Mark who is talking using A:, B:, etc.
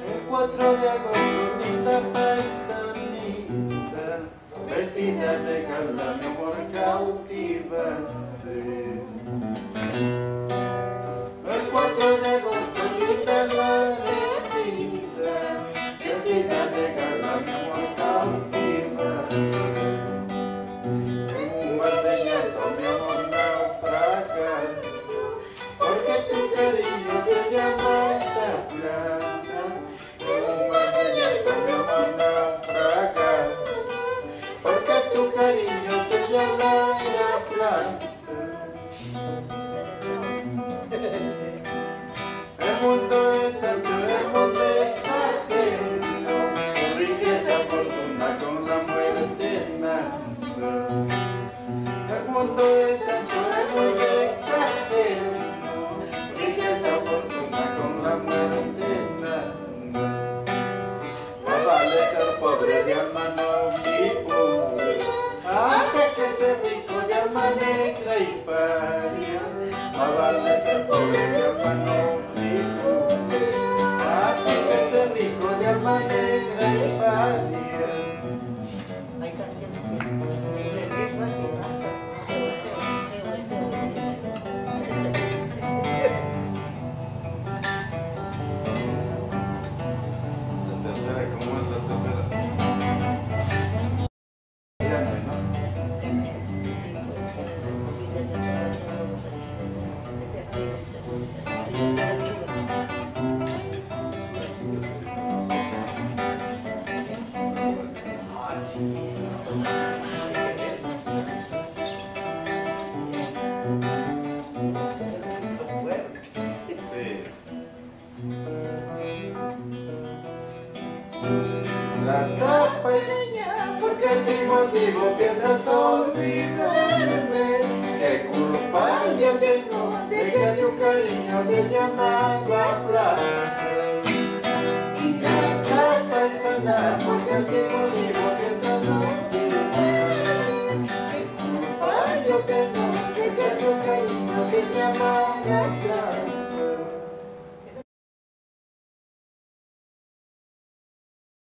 A: El 4 de agosto, linda paisanita, vestida de gala, mi amor cautivante. El 4 de agosto, linda morenita, vestida de gala, mi amor cautivante. En un mar de llanto, mi amor naufraga, porque tu cariño se llama esta planta. En un mar de llanto, mi amor naufraga, porque tu cariño se llama la planta. El mundo es ancho, el mundo es ajeno, con riqueza, fortuna, con la muerte nada. El mundo es ancho, el mundo es ajeno, riqueza, fortuna, con la muerte nada. Más vale ser pobre de alma noble y pura, antes que ser rico de alma negra y paria. Más vale ser pobre de alma noble y pura, antes que ser rico de alma negra y paria.
B: Hay canciones que le ritmo así,
A: La tercera, ¿cómo es la tercera? Ya no hay, ¿no? La tapa es leña, porque sin motivo piensas olvidarme. ¿Qué culpa yo tengo de que tu cariño se llamaba